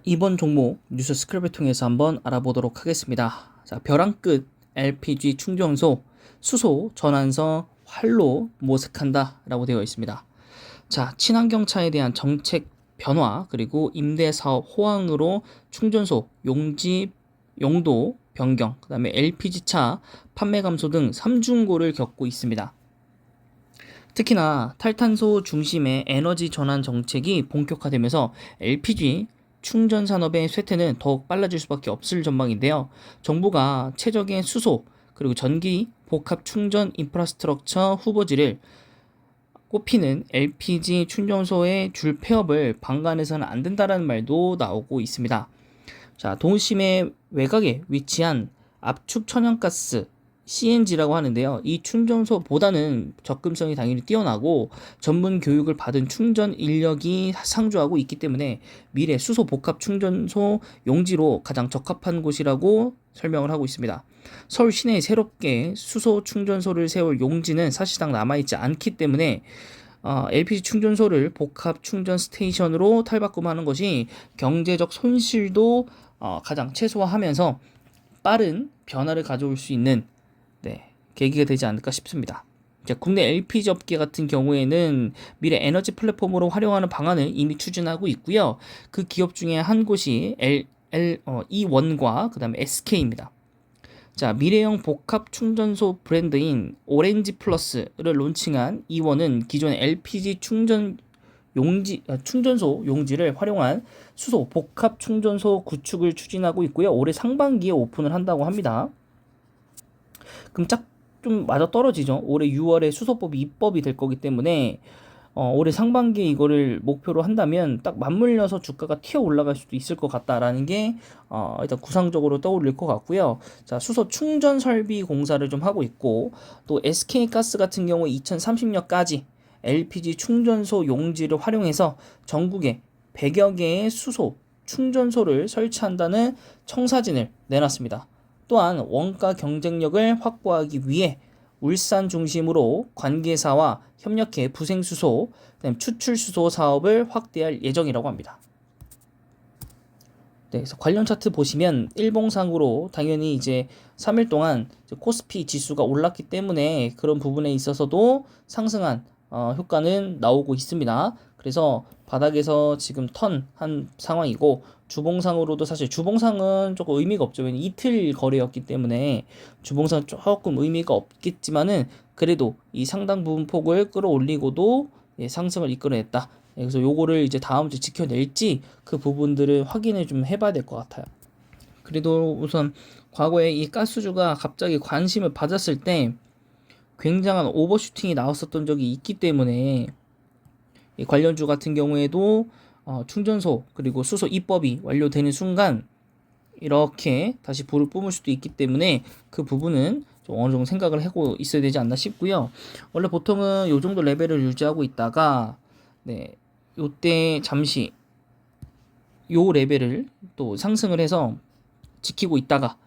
이번 종목 뉴스 스크랩을 통해서 한번 알아보도록 하겠습니다. 자, 벼랑 끝 LPG 충전소 수소 전환선 활로 모색한다 라고 되어 있습니다. 자, 친환경차에 대한 정책 변화 그리고 임대사업 호황으로 충전소 용지 용도 변경, 그 다음에 LPG차 판매 감소 등 삼중고를 겪고 있습니다. 특히나 탈탄소 중심의 에너지 전환 정책이 본격화되면서 LPG 충전 산업의 쇠퇴는 더욱 빨라질 수밖에 없을 전망인데요. 정부가 최적의 수소 그리고 전기 복합 충전 인프라스트럭처 후보지를 꼽히는 LPG 충전소의 줄 폐업을 방관해서는 안 된다라는 말도 나오고 있습니다. 자, 도심의 외곽에 위치한 압축 천연가스 CNG라고 하는데요. 이 충전소보다는 접근성이 당연히 뛰어나고 전문 교육을 받은 충전 인력이 상주하고 있기 때문에 미래 수소 복합 충전소 용지로 가장 적합한 곳이라고 설명을 하고 있습니다. 서울 시내에 새롭게 수소 충전소를 세울 용지는 사실상 남아있지 않기 때문에 LPG 충전소를 복합 충전 스테이션으로 탈바꿈하는 것이 경제적 손실도 가장 최소화하면서 빠른 변화를 가져올 수 있는 계기가 되지 않을까 싶습니다. 자, 국내 LPG 업계 같은 경우에는 미래 에너지 플랫폼으로 활용하는 방안을 이미 추진하고 있고요. 그 기업 중에 한 곳이 E1과 그 다음에 SK입니다. 자, 미래형 복합 충전소 브랜드인 오렌지 플러스를 론칭한 E1은 기존의 LPG 충전소 용지를 활용한 수소 복합 충전소 구축을 추진하고 있고요. 올해 상반기에 오픈을 한다고 합니다. 그럼 좀 맞아 떨어지죠. 올해 6월에 수소법이 입법이 될 거기 때문에 올해 상반기에 이거를 목표로 한다면 딱 맞물려서 주가가 튀어 올라갈 수도 있을 것 같다라는 게 일단 구상적으로 떠올릴 것 같고요. 자, 수소 충전 설비 공사를 좀 하고 있고 또 SK가스 같은 경우 2030년까지 LPG 충전소 용지를 활용해서 전국에 100여 개의 수소 충전소를 설치한다는 청사진을 내놨습니다. 또한 원가 경쟁력을 확보하기 위해 울산 중심으로 관계사와 협력해 부생수소, 추출수소 사업을 확대할 예정이라고 합니다. 네, 그래서 관련 차트 보시면 일봉상으로 당연히 이제 3일 동안 코스피 지수가 올랐기 때문에 그런 부분에 있어서도 상승한 효과는 나오고 있습니다. 그래서 바닥에서 지금 턴한 상황이고 주봉상으로도 사실 주봉상은 조금 의미가 없죠. 왜냐면 이틀 거래였기 때문에 주봉상 조금 의미가 없겠지만은 그래도 이 상당 부분 폭을 끌어올리고도 상승을 이끌어냈다. 그래서 요거를 이제 다음 주 지켜낼지 그 부분들을 확인을 좀 해봐야 될 것 같아요. 그래도 우선 과거에 이 가스주가 갑자기 관심을 받았을 때 굉장한 오버슈팅이 나왔었던 적이 있기 때문에 이 관련주 같은 경우에도 충전소 그리고 수소 입법이 완료되는 순간 이렇게 다시 불을 뿜을 수도 있기 때문에 그 부분은 좀 어느 정도 생각을 하고 있어야 되지 않나 싶고요. 원래 보통은 요 정도 레벨을 유지하고 있다가 요때 잠시 요 레벨을 또 상승을 해서 지키고 있다가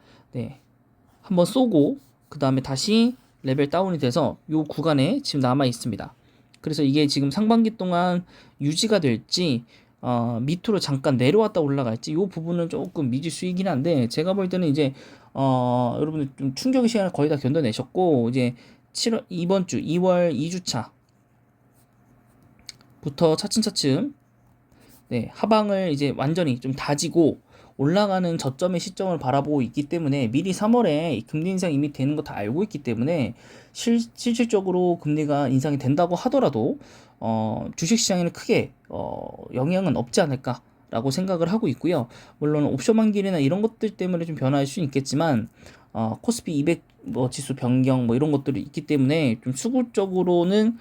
한번 쏘고 그 다음에 다시 레벨 다운이 돼서 요 구간에 지금 남아 있습니다. 그래서 이게 지금 상반기 동안 유지가 될지 밑으로 잠깐 내려왔다 올라갈지 요 부분은 조금 미지수이긴 한데 제가 볼 때는 이제 여러분들 좀 충격의 시간을 거의 다 견뎌내셨고 이제 이번 주 2월 2주차 부터 차츰차츰 하방을 이제 완전히 좀 다지고 올라가는 저점의 시점을 바라보고 있기 때문에 미리 3월에 금리 인상 이미 되는 거 다 알고 있기 때문에 실질적으로 금리가 인상이 된다고 하더라도 주식시장에는 크게 영향은 없지 않을까라고 생각을 하고 있고요. 물론 옵션 만기이나 이런 것들 때문에 좀 변화할 수는 있겠지만 코스피 200 지수 변경 이런 것들이 있기 때문에 좀 수급적으로는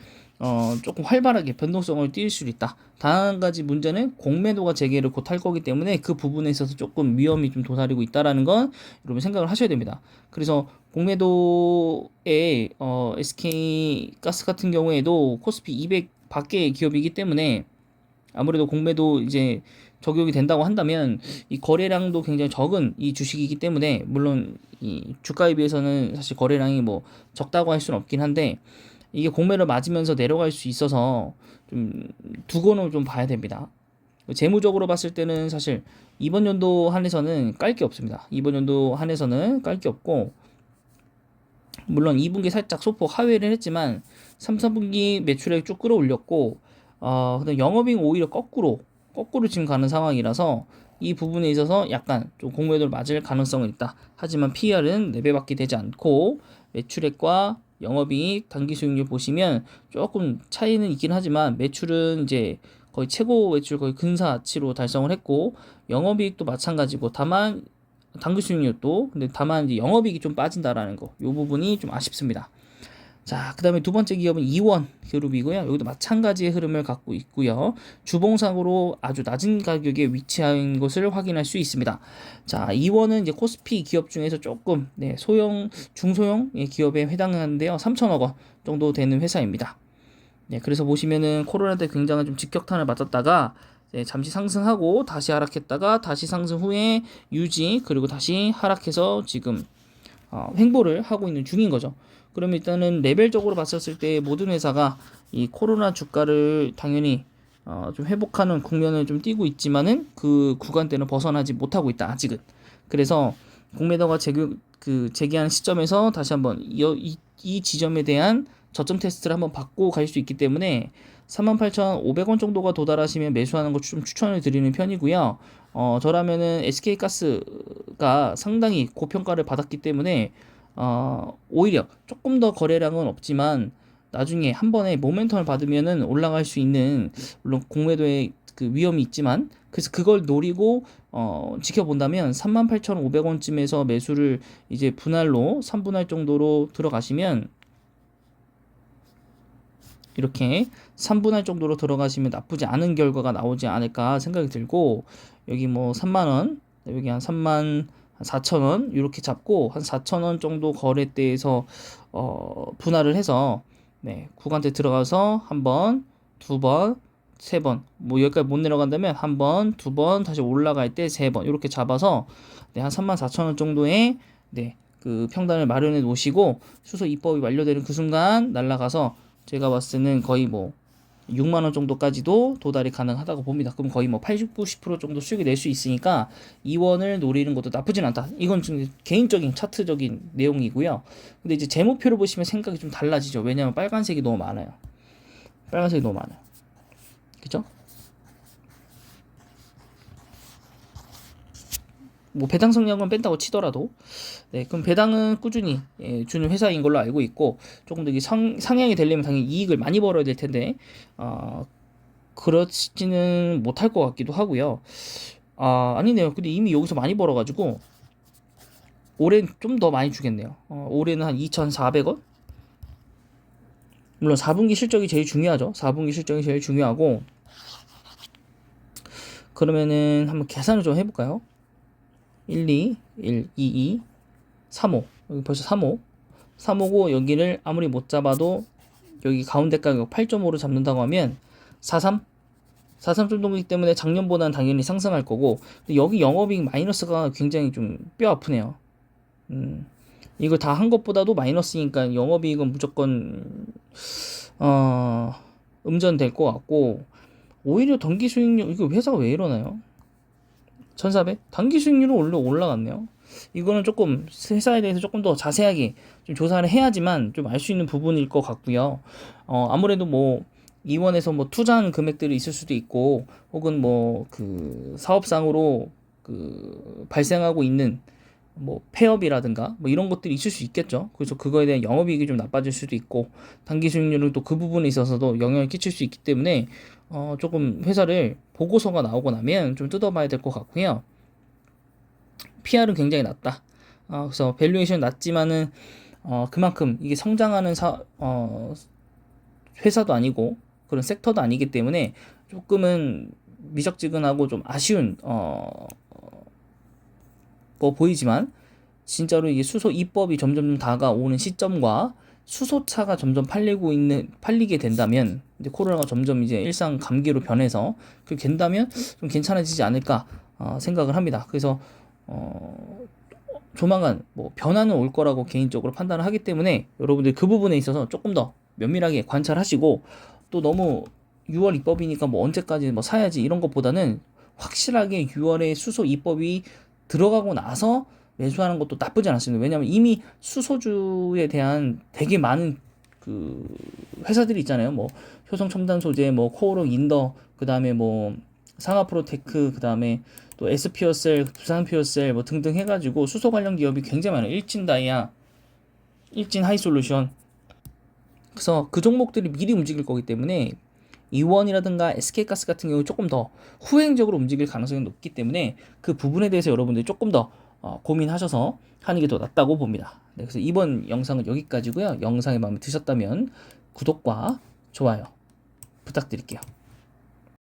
조금 활발하게 변동성을 띄울 수 있다. 단 한 가지 문제는 공매도가 재개를 곧 할 거기 때문에 그 부분에 있어서 조금 위험이 좀 도사리고 있다라는 건 여러분 생각을 하셔야 됩니다. 그래서 공매도에 SK 가스 같은 경우에도 코스피 200 밖의 기업이기 때문에 아무래도 공매도 이제 적용이 된다고 한다면 이 거래량도 굉장히 적은 이 주식이기 때문에 물론 이 주가에 비해서는 사실 거래량이 적다고 할 수는 없긴 한데 이게 공매를 맞으면서 내려갈 수 있어서 좀 두고는 좀 봐야 됩니다. 재무적으로 봤을 때는 사실 이번 연도 한해서는 깔 게 없습니다. 이번 연도 한해서는 깔 게 없고, 물론 2분기 살짝 소폭 하회를 했지만 3, 4분기 매출액 쭉 끌어올렸고, 근데 영업이익 오히려 거꾸로 지금 가는 상황이라서 이 부분에 있어서 약간 좀 공매도를 맞을 가능성은 있다. 하지만 PER은 4배밖에 되지 않고, 매출액과 영업이익, 당기수익률 보시면 조금 차이는 있긴 하지만, 매출은 이제 거의 최고 매출 거의 근사치로 달성을 했고, 영업이익도 마찬가지고, 다만 당기수익률도, 근데 다만 이제 영업이익이 좀 빠진다라는 거, 요 부분이 좀 아쉽습니다. 자, 그 다음에 두 번째 기업은 이원 그룹이고요. 여기도 마찬가지의 흐름을 갖고 있고요. 주봉상으로 아주 낮은 가격에 위치한 것을 확인할 수 있습니다. 자, 이원은 이제 코스피 기업 중에서 조금 소형, 중소형 기업에 해당하는데요. 3천억 원 정도 되는 회사입니다. 그래서 보시면은 코로나 때 굉장히 좀 직격탄을 맞았다가 잠시 상승하고 다시 하락했다가 다시 상승 후에 유지, 그리고 다시 하락해서 지금 횡보를 하고 있는 중인 거죠. 그러면 일단은 레벨적으로 봤었을 때 모든 회사가 이 코로나 주가를 당연히 좀 회복하는 국면을 좀 띄고 있지만은 그 구간대는 벗어나지 못하고 있다, 아직은. 그래서 공매도가 재개한 시점에서 다시 한번 이 지점에 대한 저점 테스트를 한번 받고 갈 수 있기 때문에 38,500원 정도가 도달하시면 매수하는 거 좀 추천을 드리는 편이고요. 저라면은 SK가스가 상당히 고평가를 받았기 때문에 오히려 조금 더 거래량은 없지만 나중에 한 번에 모멘텀을 받으면은 올라갈 수 있는, 물론 공매도의 그 위험이 있지만, 그래서 그걸 노리고 지켜본다면 38,500원쯤에서 매수를 이제 분할로 3분할 정도로 들어가시면, 이렇게 3분할 정도로 들어가시면 나쁘지 않은 결과가 나오지 않을까 생각이 들고, 여기 뭐 3만원, 여기 한 3만 4천원 이렇게 잡고 한 4천원 정도 거래대에서 분할을 해서 구간대 들어가서 한 번, 두 번, 세 번, 뭐 여기까지 못 내려간다면 한 번, 두 번, 다시 올라갈 때 세 번 이렇게 잡아서 한 3만 4천원 정도의 그 평단을 마련해 놓으시고, 수소 입법이 완료되는 그 순간 날아가서 제가 봤을 때는 거의 뭐 6만원 정도까지도 도달이 가능하다고 봅니다. 그럼 거의 뭐 80, 90% 정도 수익을 낼 수 있으니까 이원을 노리는 것도 나쁘진 않다. 이건 좀 개인적인 차트적인 내용이고요. 근데 이제 재무표를 보시면 생각이 좀 달라지죠. 왜냐면 빨간색이 너무 많아요. 빨간색이 너무 많아요. 그죠? 뭐 배당 성량은 뺀다고 치더라도, 그럼 배당은 꾸준히 주는 회사인 걸로 알고 있고, 조금 더 이게 상향이 되려면 당연히 이익을 많이 벌어야 될 텐데 그렇지는 못할 것 같기도 하고요. 아니네요. 근데 이미 여기서 많이 벌어가지고 올해는 좀 더 많이 주겠네요. 올해는 한 2,400원? 물론 4분기 실적이 제일 중요하죠. 4분기 실적이 제일 중요하고, 그러면은 한번 계산을 좀 해볼까요? 1, 2, 1, 2, 2, 3호. 여기 벌써 3호. 3호고, 여기를 아무리 못 잡아도 여기 가운데 가격 8.5로 잡는다고 하면 43? 43 정도이기 때문에 작년보다는 당연히 상승할 거고, 근데 여기 영업이익 마이너스가 굉장히 좀 뼈 아프네요. 이거 다 한 것보다도 마이너스니까 영업이익은 무조건 음전될 것 같고, 오히려 당기 수익률, 이거 회사가 왜 이러나요? 1,400? 단기 수익률은 올라갔네요. 이거는 조금 회사에 대해서 조금 더 자세하게 좀 조사를 해야지만 좀 알 수 있는 부분일 것 같고요. 아무래도 뭐 이원에서 뭐 투자한 금액들이 있을 수도 있고, 혹은 뭐 그 사업상으로 그 발생하고 있는 뭐 폐업이라든가 뭐 이런 것들이 있을 수 있겠죠. 그래서 그거에 대한 영업이익이 좀 나빠질 수도 있고, 단기 수익률은 또 그 부분에 있어서도 영향을 끼칠 수 있기 때문에 조금 회사를 보고서가 나오고 나면 좀 뜯어봐야 될 것 같고요. PR은 굉장히 낮다. 그래서 밸류에이션 낮지만은 그만큼 이게 성장하는 회사도 아니고 그런 섹터도 아니기 때문에 조금은 미적지근하고 좀 아쉬운 뭐 보이지만, 진짜로 이게 수소 입법이 점점 다가오는 시점과 수소차가 점점 팔리게 된다면, 이제 코로나가 점점 이제 일상 감기로 변해서 그렇게 된다면 좀 괜찮아지지 않을까 생각을 합니다. 그래서 조만간 뭐 변화는 올 거라고 개인적으로 판단을 하기 때문에 여러분들 그 부분에 있어서 조금 더 면밀하게 관찰하시고, 또 너무 6월 입법이니까 뭐 언제까지 뭐 사야지 이런 것보다는 확실하게 6월에 수소 입법이 들어가고 나서 매수하는 것도 나쁘지 않았습니다. 왜냐하면 이미 수소주에 대한 되게 많은 그 회사들이 있잖아요. 뭐 효성 첨단 소재, 뭐 코오롱 인더, 그 다음에 뭐 상하프로테크, 그 다음에 또 S피어셀, 두산피어셀 뭐 등등 해가지고 수소 관련 기업이 굉장히 많아요. 일진다이아, 일진 하이솔루션. 그래서 그 종목들이 미리 움직일 거기 때문에 이원이라든가 SK가스 같은 경우 조금 더 후행적으로 움직일 가능성이 높기 때문에 그 부분에 대해서 여러분들이 조금 더 고민하셔서 하는 게 더 낫다고 봅니다. 네, 그래서 이번 영상은 여기까지고요. 영상이 마음에 드셨다면 구독과 좋아요 부탁드릴게요.